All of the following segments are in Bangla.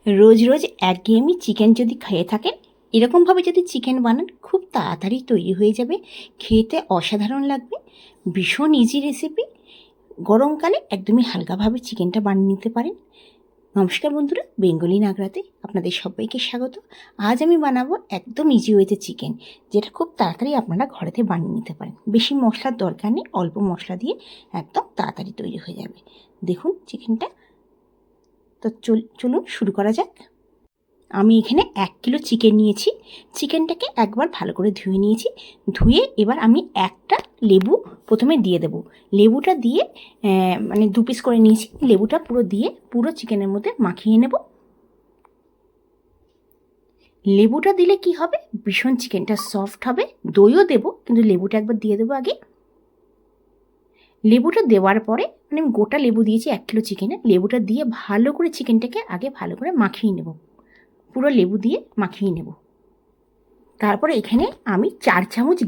রোজ রোজ একঘেয়েমি চিকেন যদি খেয়ে থাকেন, এরকমভাবে যদি চিকেন বানান খুব তাড়াতাড়ি তৈরি হয়ে যাবে, খেতে অসাধারণ লাগবে। ভীষণ ইজি রেসিপি। গরমকালে একদমই হালকাভাবে চিকেনটা বানিয়ে নিতে পারেন। নমস্কার বন্ধুরা, বেঙ্গলি নাগরাতে আপনাদের সবাইকে স্বাগত। আজ আমি বানাবো একদম ইজি ওয়েতে চিকেন, যেটা খুব তাড়াতাড়ি আপনারা ঘরেতে বানিয়ে নিতে পারেন। বেশি মশলার দরকার নেই, অল্প মশলা দিয়ে একদম তাড়াতাড়ি তৈরি হয়ে যাবে। দেখুন চিকেনটা। তো চলুন শুরু করা যাক। আমি এখানে 1 কিলো চিকেন নিয়েছি। চিকেনটাকে একবার ভালো করে ধুয়ে নিয়েছি। ধুয়ে এবার আমি একটা লেবু প্রথমে দিয়ে দেব। লেবুটা দিয়ে মানে 2 পিস করে নিয়েছি। লেবুটা পুরো দিয়ে পুরো চিকেনের মধ্যে মাখিয়ে নেব। লেবুটা দিলে কি হবে, ভীষণ চিকেনটা সফট হবে। দইও দেব, কিন্তু লেবুটা একবার দিয়ে দেবো আগে। লেবুটা দেওয়ার পরে মানে আমি গোটা লেবু দিয়েছি 1 কিলো চিকেনে। লেবুটা দিয়ে ভালো করে চিকেনটাকে আগে ভালো করে মাখিয়ে নেব। পুরো লেবু দিয়ে মাখিয়ে নেব। তারপরে এখানে আমি 4 চামচ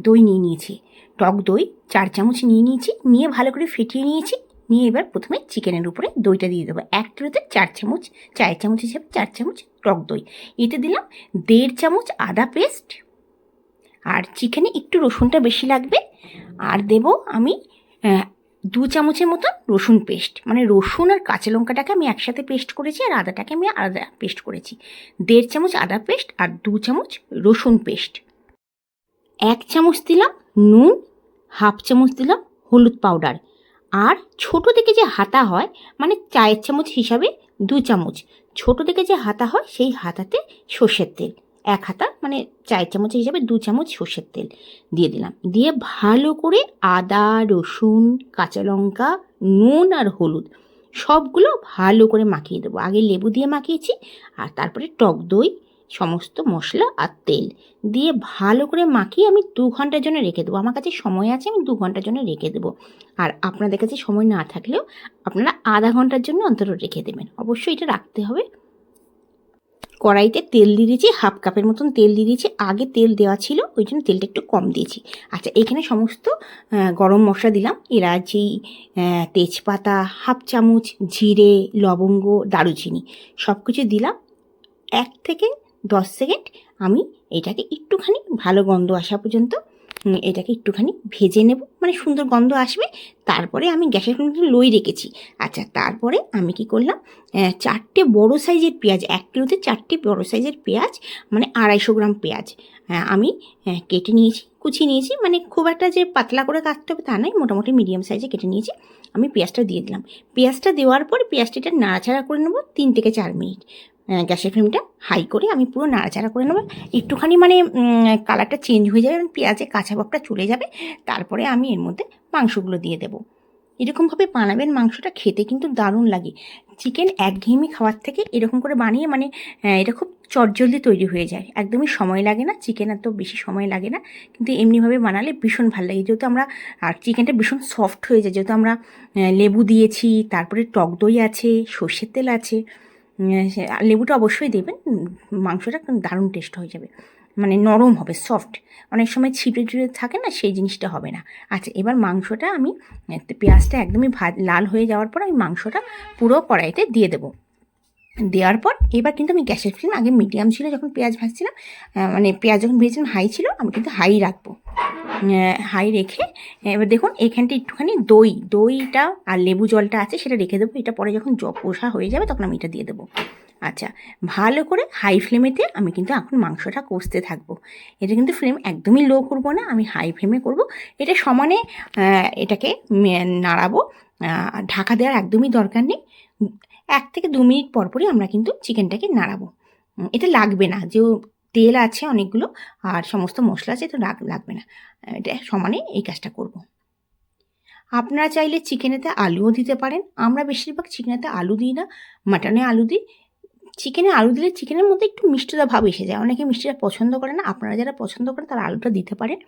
দই নিয়ে নিয়েছি। টক দই 4 চামচ নিয়ে নিয়েছি। নিয়ে ভালো করে ফেটিয়ে নিয়েছি। নিয়ে এবার প্রথমে চিকেনের উপরে দইটা দিয়ে দেবো। 1 কিলোতে 4 চামচ, 4 চামচ হিসেবে 4 চামচ টক দই। এতে দিলাম 1.5 চামচ আদা পেস্ট। আর চিকেনে একটু রসুনটা বেশি লাগবে। আর দেব আমি 2 চামচের মতো রসুন পেস্ট। মানে রসুন আর কাঁচা লঙ্কাটাকে আমি একসাথে পেস্ট করেছি, আর আদাটাকে আমি আলাদা পেস্ট করেছি। 1.5 চামচ আদা পেস্ট আর 2 চামচ রসুন পেস্ট। 1 চামচ দিলাম নুন, 1/2 চামচ দিলাম হলুদ পাউডার। আর ছোটো থেকে যে হাতা হয়, মানে চায়ের চামচ হিসাবে 2 চামচ। ছোটো থেকে যে হাতা হয় সেই হাতাতে সর্ষের তেল 1 হাতা, মানে চায়ের চামচ হিসাবে 2 চামচ সর্ষের তেল দিয়ে দিলাম। দিয়ে ভালো করে আদা, রসুন, কাঁচা লঙ্কা, নুন আর হলুদ সবগুলো ভালো করে মাখিয়ে দেবো। আগে লেবু দিয়ে মাখিয়েছি, আর তারপরে টক দই, সমস্ত মশলা আর তেল দিয়ে ভালো করে মাখিয়ে আমি 2 ঘন্টার জন্য রেখে দেবো। আমার কাছে সময় আছে, আমি 2 ঘন্টার জন্য রেখে দেবো। আর আপনাদের কাছে সময় না থাকলেও আপনারা আধা ঘন্টার জন্য অন্তত রেখে দেবেন। অবশ্যই এটা রাখতে হবে। কড়াইতে তেল দিয়ে দিয়েছি, 1/2 কাপের মতন তেল দিয়ে দিয়েছি। আগে তেল দেওয়া ছিল, ওই জন্য তেলটা একটু কম দিয়েছি। আচ্ছা, এখানে সমস্ত গরম মশলা দিলাম। এলাচি, তেজপাতা, 1/2 চামচ, জিরে, লবঙ্গ, দারুচিনি সব কিছু দিলাম। 1 থেকে 10 সেকেন্ড আমি এটাকে একটুখানি ভালো গন্ধ আসা পর্যন্ত এটাকে একটুখানি ভেজে নেব, মানে সুন্দর গন্ধ আসবে। তারপরে আমি গ্যাসের ফ্লেমটা লোই রেখেছি। আচ্ছা, তারপরে আমি কি করলাম, 4টে বড় সাইজের পেঁয়াজ, 1 কিলোতে 4টে বড় সাইজের পেঁয়াজ, মানে 250 গ্রাম পেঁয়াজ আমি কেটে নিয়েছি, কুচিয়ে নিয়েছি। মানে খুব একটা যে পাতলা করে কাটতে হবে তা নয়, মোটামুটি মিডিয়াম সাইজে কেটে নিয়েছি। আমি পেঁয়াজটা দিয়ে দিলাম। পেঁয়াজটা দেওয়ার পর পেঁয়াজটা এটা নাড়াচাড়া করে নেব 3 থেকে 4 মিনিট। গ্যাসের ফ্লেমটা হাই করে আমি পুরো নাড়াচাড়া করে নেব। একটুখানি মানে কালারটা চেঞ্জ হয়ে যাবে, পেঁয়াজে কাঁচা ভাবটা চলে যাবে। তারপরে আমি এর মধ্যে মাংসগুলো দিয়ে দেবো। এরকমভাবে বানাবেন, মাংসটা খেতে কিন্তু দারুণ লাগে। চিকেন একঘেয়েমি খাওয়ার থেকে এরকম করে বানিয়ে মানে এটা খুব চটজলদি তৈরি হয়ে যায়, একদমই সময় লাগে না। চিকেন এত বেশি সময় লাগে না, কিন্তু এমনিভাবে বানালে ভীষণ ভালো লাগে। যেহেতু আমরা আর চিকেনটা ভীষণ সফট হয়ে যায়, যেহেতু আমরা লেবু দিয়েছি, তারপরে টক দই আছে, সর্ষের তেল আছে। লেবুটা অবশ্যই দেবেন, মাংসটা দারুণ টেস্ট হয়ে যাবে, মানে নরম হবে, সফট। অনেক সময় ছিপে ছিপে থাকে না, সেই জিনিসটা হবে না। আচ্ছা, এবার মাংসটা আমি পেঁয়াজটা একদমই লাল হয়ে যাওয়ার পর আমি মাংসটা পুরো কড়াইতে দিয়ে দেবো। দেওয়ার পর এবার কিন্তু আমি গ্যাসের ফ্লেম আগে মিডিয়াম ছিল, যখন পেঁয়াজ ভাজছিলাম, মানে পেঁয়াজ যখন ভেজেছিলাম হাই ছিল, আমি কিন্তু হাই রাখবো। হাই রেখে এবার দেখুন এখানটা একটুখানি দইটা আর লেবু জলটা আছে সেটা রেখে দেবো। এটা পরে যখন কষা হয়ে যাবে তখন আমি এটা দিয়ে দেবো। আচ্ছা, ভালো করে হাই ফ্লেমেতে আমি কিন্তু এখন মাংসটা কষতে থাকবো। এটা কিন্তু ফ্লেম একদমই লো করব না, আমি হাই ফ্লেমে করব। এটা সমানে এটাকে নাড়াবো। ঢাকা দেওয়ার একদমই দরকার নেই। 1 থেকে 2 মিনিট পরপরই আমরা কিন্তু চিকেনটাকে নাড়াবো। এটা লাগবে না, যে তেল আছে অনেকগুলো আর সমস্ত মশলা আছে, তো লাগবে না। এটা সমানে এই কাজটা করব। আপনারা চাইলে চিকেনেতে আলুও দিতে পারেন। আমরা বেশিরভাগ চিকেনেতে আলু দিই না, মাটনে আলু দিই। চিকেনে আলু দিলে চিকেনের মধ্যে একটু মিষ্টিটা ভাব এসে যায়, অনেকে মিষ্টিটা পছন্দ করে না। আপনারা যারা পছন্দ করেন তারা আলুটা দিতে পারেন,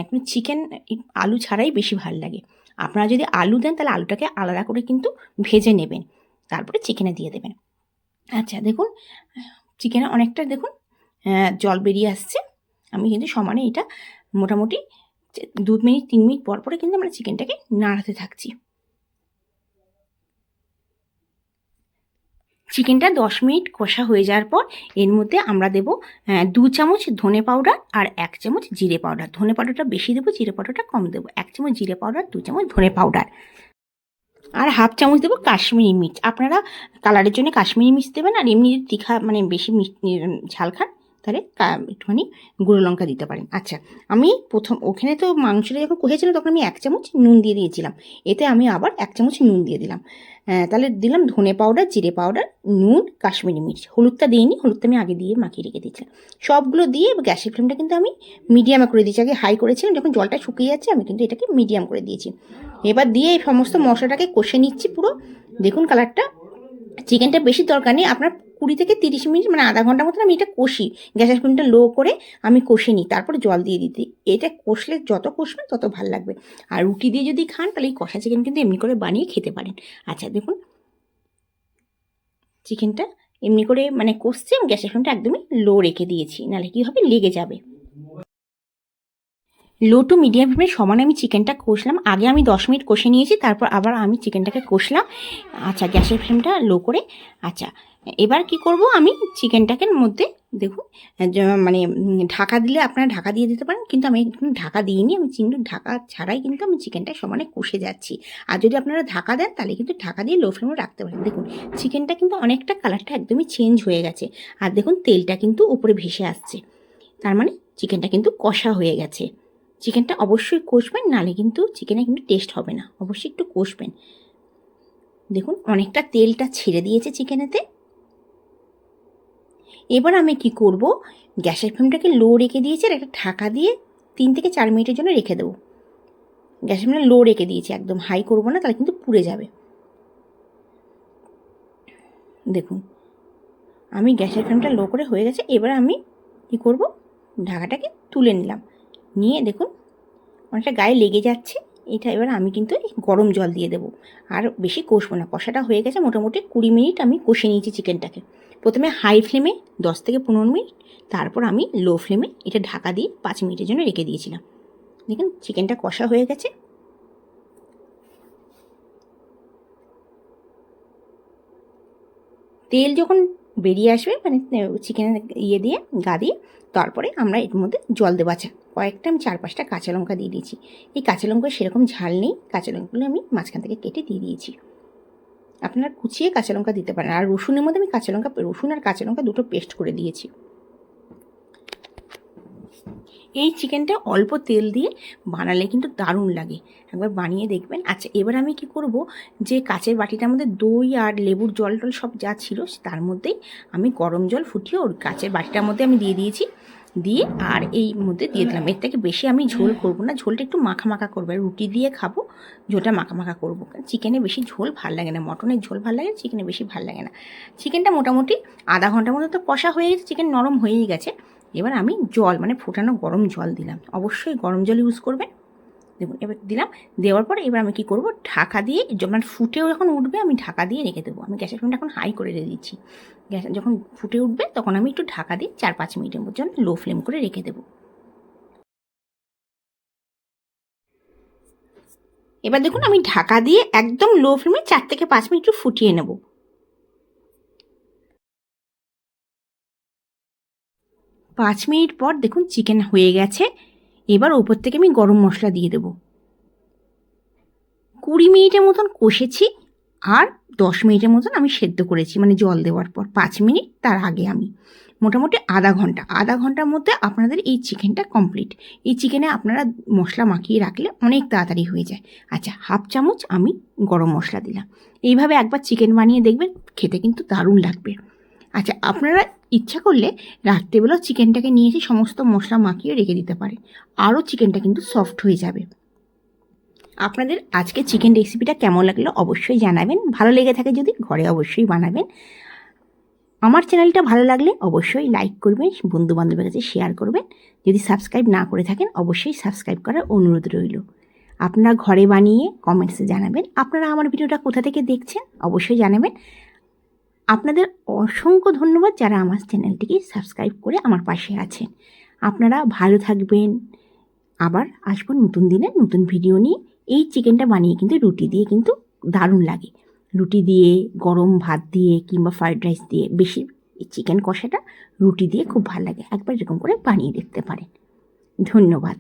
কিন্তু চিকেন আলু ছাড়াই বেশি ভালো লাগে। আপনারা যদি আলু দেন তাহলে আলুটাকে আলাদা করে কিন্তু ভেজে নেবেন, তারপরে চিকেনে দিয়ে দেবেন। আচ্ছা, দেখুন চিকেনে অনেকটা দেখুন জল বেরিয়ে আসছে। আমি কিন্তু সমানে এটা মোটামুটি 2 মিনিট 3 মিনিট পর পরে কিন্তু আমরা চিকেনটাকে নাড়াতে থাকছি। চিকেনটা 10 মিনিট কষা হয়ে যাওয়ার পর এর মধ্যে আমরা দেবো 2 চামচ ধনে পাউডার আর 1 চামচ জিরে পাউডার। ধনে পাউডারটা বেশি দেবো, জিরে পাউডারটা কম দেবো। 1 চামচ জিরে পাউডার, 2 চামচ ধনে পাউডার আর হাফ চামচ দেবো কাশ্মীরি মির্চ। আপনারা কালারের জন্য কাশ্মীরি মির্চ দেবেন, আর এমনি যদি তীখা মানে বেশি ঝাল খান তাহলে একটুখানি গুঁড়ো লঙ্কা দিতে পারেন। আচ্ছা, আমি ওখানে তো মাংসটা যখন কষেছিলাম তখন আমি 1 চামচ নুন দিয়ে দিয়েছিলাম, এতে আমি আবার 1 চামচ নুন দিয়ে দিলাম। তাহলে দিলাম ধনে পাউডার, জিরে পাউডার, নুন, কাশ্মীরি মির্চ। হলুদটা দিইনি, হলুদটা আমি আগে দিয়ে মাখিয়ে রেখে দিয়েছিলাম। সবগুলো দিয়ে গ্যাসের ফ্লেমটা কিন্তু আমি মিডিয়ামে করে দিয়েছি। আগে হাই করেছিলাম, যখন জলটা শুকিয়ে যাচ্ছে আমি কিন্তু এটাকে মিডিয়াম করে দিয়েছি। এবার দিয়ে এই সমস্ত মশলাটাকে কষে নিচ্ছি পুরো। দেখুন কালারটা। চিকেনটা বেশি দরকার নেই, আপনার 20 থেকে 30 মিনিট মানে আধা ঘন্টার মতন আমি এটা কষি। গ্যাসের ফ্লেমটা লো করে আমি কষে নিই, তারপরে জল দিয়ে দিতে। এটা কষলে যত কষবেন তত ভালো লাগবে। আর রুটি দিয়ে যদি খান তাহলে এই কষা চিকেন কিন্তু এমনি করে বানিয়ে খেতে পারেন। আচ্ছা দেখুন চিকেনটা এমনি করে মানে কষছে, গ্যাসের ফ্লেমটা একদমই লো রেখে দিয়েছি, নাহলে কী হবে, লেগে যাবে। লো টু মিডিয়াম ফ্লেমে সমানে আমি চিকেনটা কষলাম। আগে আমি 10 মিনিট কষে নিয়েছি, তারপর আবার আমি চিকেনটাকে কষলাম। আচ্ছা, গ্যাসের ফ্লেমটা লো করে। আচ্ছা, এবার কি করব, আমি চিকেনটাকে মধ্যে দেখুন মানে ঢাকা দিলে আপনারা ঢাকা দিয়ে দিতে পারেন, কিন্তু আমি ঢাকা দিইনি। আমি কিন্তু ঢাকা ছাড়াই কিন্তু আমি চিকেনটা সমানে কষে যাচ্ছি। আর যদি আপনারা ঢাকা দেন তাহলে কিন্তু ঢাকা দিয়ে লো ফ্লেমে রাখতে পারেন। দেখুন চিকেনটা কিন্তু অনেকটা কালারটা একদমই চেঞ্জ হয়ে গেছে, আর দেখুন তেলটা কিন্তু উপরে ভেসে আসছে। তার মানে চিকেনটা কিন্তু কষা হয়ে গেছে। চিকেনটা অবশ্যই কষবেন, নাহলে কিন্তু চিকেনে কিন্তু টেস্ট হবে না। অবশ্যই একটু কষবেন। দেখুন অনেকটা তেলটা ছেড়ে দিয়েছে চিকেনেতে। এবার আমি কি করব, গ্যাসের ফ্লেমটাকে লো রেখে দিয়েছি আর একটা ঢাকা দিয়ে 3 থেকে 4 মিনিটের জন্য রেখে দেবো। গ্যাসের ফ্লেমটা লো রেখে দিয়েছি, একদম হাই করব না, তাহলে কিন্তু পুড়ে যাবে। দেখুন আমি গ্যাসের ফ্লেমটা লো করে হয়ে গেছে। এবার আমি কি করব, ঢাকাটাকে তুলে নিলাম। নিয়ে দেখুন অনেকটা গায়ে লেগে যাচ্ছে। এটা এবার আমি কিন্তু গরম জল দিয়ে দেবো, আর বেশি কষবো না। কষাটা হয়ে গেছে, মোটামুটি 20 মিনিট আমি কষে নিয়েছি চিকেনটাকে। প্রথমে হাই ফ্লেমে 10 থেকে 15 মিনিট, তারপর আমি লো ফ্লেমে এটা ঢাকা দিয়ে 5 মিনিটের জন্য রেখে দিয়েছিলাম। দেখুন চিকেনটা কষা হয়ে গেছে। তেল যখন বেরিয়ে আসবে মানে চিকেনের দিয়ে গা দিয়ে, তারপরে আমরা এর মধ্যে জল দেবো। আচ্ছা, কয়েকটা আমি 4-5টা কাঁচা লঙ্কা দিয়ে দিয়েছি। এই কাঁচা লঙ্কা সেরকম ঝাল নেই, কাঁচা লঙ্কাগুলো আমি মাঝখান থেকে কেটে দিয়ে দিয়েছি। আপনারা কুচিয়ে কাঁচা লঙ্কা দিতে পারেন। আর রসুনের মধ্যে আমি রসুন আর কাঁচা লঙ্কা দুটো পেস্ট করে দিয়েছি। এই চিকেনটা অল্প তেল দিয়ে বানালে কিন্তু দারুণ লাগে, একবার বানিয়ে দেখবেন। আচ্ছা, এবার আমি কি করব, যে কাচের বাটিটার মধ্যে দই আর লেবুর জল টল সব যা ছিল তার মধ্যেই আমি গরম জল ফুটিয়ে ওর কাচের বাটিটার মধ্যে আমি দিয়ে দিয়েছি। দিয়ে আর এই মধ্যে দিয়ে দিলাম। এর থেকে বেশি আমি ঝোল করব না, ঝোলটা একটু মাখা মাখা করবো। রুটি দিয়ে খাবো, ঝোলটা মাখা মাখা করবো। চিকেনে বেশি ঝোল ভাল লাগে না, মটনের ঝোল ভাল লাগে, চিকেনে বেশি ভাল লাগে না। চিকেনটা মোটামুটি আধা ঘন্টার মতো তো কষা হয়ে গেছে, চিকেন নরম হয়েই গেছে। এবার আমি জল মানে ফোটানো গরম জল দিলাম। অবশ্যই গরম জল ইউজ করবেন। দেখুন এবার দিলাম। দেওয়ার পরে এবার আমি কি করব, ঢাকা দিয়ে যখন ফুটেও যখন উঠবে আমি ঢাকা দিয়ে রেখে দেবো। আমি গ্যাসের ফ্লেমটা এখন হাই করে রেখে দিচ্ছি। গ্যাস যখন ফুটে উঠবে তখন আমি একটু ঢাকা দিয়ে 4-5 মিনিটের জন্য লো ফ্লেম করে রেখে দেবো। এবার দেখুন আমি ঢাকা দিয়ে একদম লো ফ্লেমে 4 থেকে 5 মিনিট একটু ফুটিয়ে নেব। 5 মিনিট পর দেখুন চিকেন হয়ে গেছে। এবার ওপর থেকে আমি গরম মশলা দিয়ে দেবো। 20 মিনিটের মতন কষেছি, আর 10 মিনিটের মতন আমি সেদ্ধ করেছি, মানে জল দেওয়ার পর 5 মিনিট তার আগে আমি মোটামুটি আধা ঘন্টার মধ্যে আপনাদের এই চিকেনটা কমপ্লিট। এই চিকেনে আপনারা মশলা মাখিয়ে রাখলে অনেক তাড়াতাড়ি হয়ে যায়। আচ্ছা, হাফ চামচ আমি গরম মশলা দিলাম। এইভাবে একবার চিকেন বানিয়ে দেখবেন, খেতে কিন্তু দারুণ লাগবে। আচ্ছা, আপনারা ইচ্ছা করলে রাত্রেবেলাও চিকেনটাকে নিয়ে এসে সমস্ত মশলা মাখিয়ে রেখে দিতে পারেন, আরও চিকেনটা কিন্তু সফট হয়ে যাবে। আপনাদের আজকে চিকেন রেসিপিটা কেমন লাগলো অবশ্যই জানাবেন। ভালো লেগে থাকে যদি ঘরে অবশ্যই বানাবেন। আমার চ্যানেলটা ভালো লাগলে অবশ্যই লাইক করবেন, বন্ধুবান্ধবের কাছে শেয়ার করবেন। যদি সাবস্ক্রাইব না করে থাকেন অবশ্যই সাবস্ক্রাইব করার অনুরোধ রইল। আপনারা ঘরে বানিয়ে কমেন্টসে জানাবেন। আপনারা আমার ভিডিওটা কোথা থেকে দেখছেন অবশ্যই জানাবেন। আপনাদের অসংখ্য ধন্যবাদ যারা আমার চ্যানেলটিকে সাবস্ক্রাইব করে আমার পাশে আছেন। আপনারা ভালো থাকবেন। আবার আসবো নতুন দিনে নতুন ভিডিও নিয়ে। এই চিকেনটা বানিয়ে কিন্তু রুটি দিয়ে কিন্তু দারুণ লাগে। রুটি দিয়ে, গরম ভাত দিয়ে কিংবা ফ্রাইড রাইস দিয়ে, বেশি এই চিকেন কষাটা রুটি দিয়ে খুব ভালো লাগে। একবার এরকম করে বানিয়ে দেখতে পারেন। ধন্যবাদ।